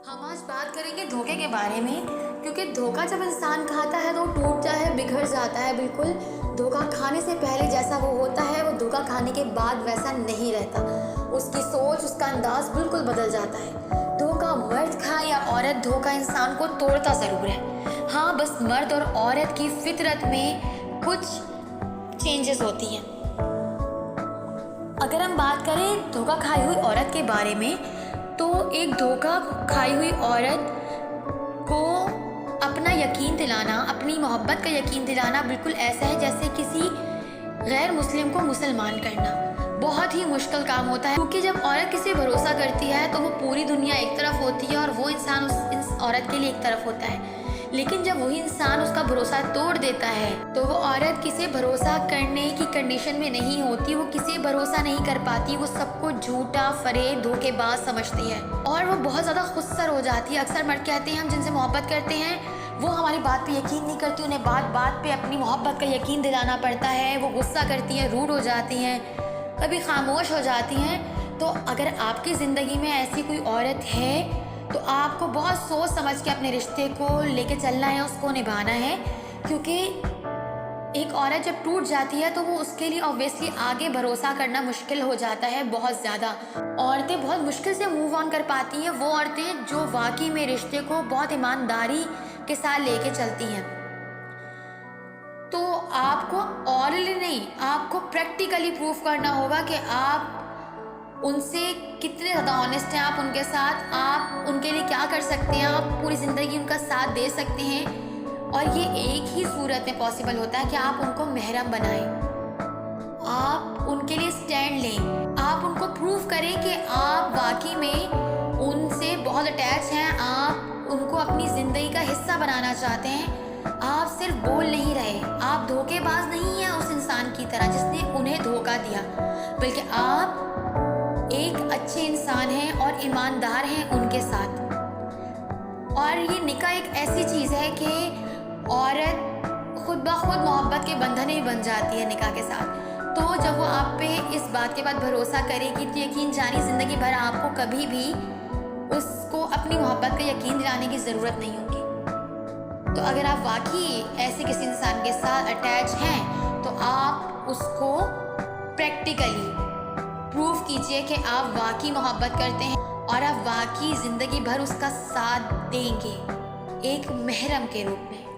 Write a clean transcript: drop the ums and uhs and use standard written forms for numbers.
हम आज बात करेंगे धोखे के बारे में, क्योंकि धोखा जब इंसान खाता है तो टूटता है, बिखर जाता है। बिल्कुल धोखा खाने से पहले जैसा वो होता है वो धोखा खाने के बाद वैसा नहीं रहता। उसकी सोच, उसका अंदाज बिल्कुल बदल जाता है। धोखा मर्द खाए या औरत, धोखा इंसान को तोड़ता ज़रूर है। हाँ, बस मर्द और औरत की फितरत में कुछ चेंजेस होती हैं। अगर हम बात करें धोखा खाई हुई औरत के बारे में, तो एक धोखा खाई हुई औरत को अपना यकीन दिलाना, अपनी मोहब्बत का यकीन दिलाना बिल्कुल ऐसा है जैसे किसी गैर मुस्लिम को मुसलमान करना। बहुत ही मुश्किल काम होता है, क्योंकि जब औरत किसी भरोसा करती है तो वो पूरी दुनिया एक तरफ होती है और वो इंसान इस औरत के लिए एक तरफ होता है। लेकिन जब वही इंसान उसका भरोसा तोड़ देता है तो वो औरत किसी भरोसा करने की कंडीशन में नहीं होती, वो किसी भरोसा नहीं कर पाती, वो सबको झूठा, फरेब, धोखेबाज समझती है और वो बहुत ज़्यादा खुदसर हो जाती है। अक्सर मर्द कहते हैं हम जिनसे मोहब्बत करते हैं वो हमारी बात पे यकीन नहीं करती, उन्हें बात बात पे अपनी मोहब्बत का यकीन दिलाना पड़ता है। वो गुस्सा करती हैं, रूड हो जाती हैं, कभी खामोश हो जाती हैं। तो अगर आपकी ज़िंदगी में ऐसी कोई औरत है तो आपको बहुत सोच समझ के अपने रिश्ते को लेके चलना है, उसको निभाना है, क्योंकि एक औरत जब टूट जाती है तो वो उसके लिए ऑब्वियसली आगे भरोसा करना मुश्किल हो जाता है। बहुत ज़्यादा औरतें बहुत मुश्किल से मूव ऑन कर पाती हैं, वो औरतें जो वाकई में रिश्ते को बहुत ईमानदारी के साथ लेके चलती हैं। तो आपको ऑरली नहीं, आपको प्रैक्टिकली प्रूफ करना होगा कि आप उनसे कितने ज़्यादा ऑनेस्ट हैं, आप उनके साथ, आप उनके लिए क्या कर सकते हैं, आप पूरी ज़िंदगी उनका साथ दे सकते हैं। और ये एक ही सूरत में पॉसिबल होता है कि आप उनको महरम बनाएं, आप उनके लिए स्टैंड लें, आप उनको प्रूव करें कि आप वाकई में उनसे बहुत अटैच हैं, आप उनको अपनी ज़िंदगी का हिस्सा बनाना चाहते हैं। आप सिर्फ बोल नहीं रहे, आप धोखेबाज नहीं हैं उस इंसान की तरह जिसने उन्हें धोखा दिया, बल्कि आप एक अच्छे इंसान हैं और ईमानदार हैं उनके साथ। और ये निकाह एक ऐसी चीज़ है कि औरत खुद ब खुद मोहब्बत के बंधन में बन जाती है निकाह के साथ। तो जब वो आप पे इस बात के बाद भरोसा करेगी तो यकीन जानी ज़िंदगी भर आपको कभी भी उसको अपनी मोहब्बत का यकीन दिलाने की ज़रूरत नहीं होगी। तो अगर आप वाकई ऐसे किसी इंसान के साथ अटैच हैं तो आप उसको प्रैक्टिकली प्रूफ कीजिए कि आप वाकई मोहब्बत करते हैं और आप वाकई ज़िंदगी भर उसका साथ देंगे एक महरम के रूप में।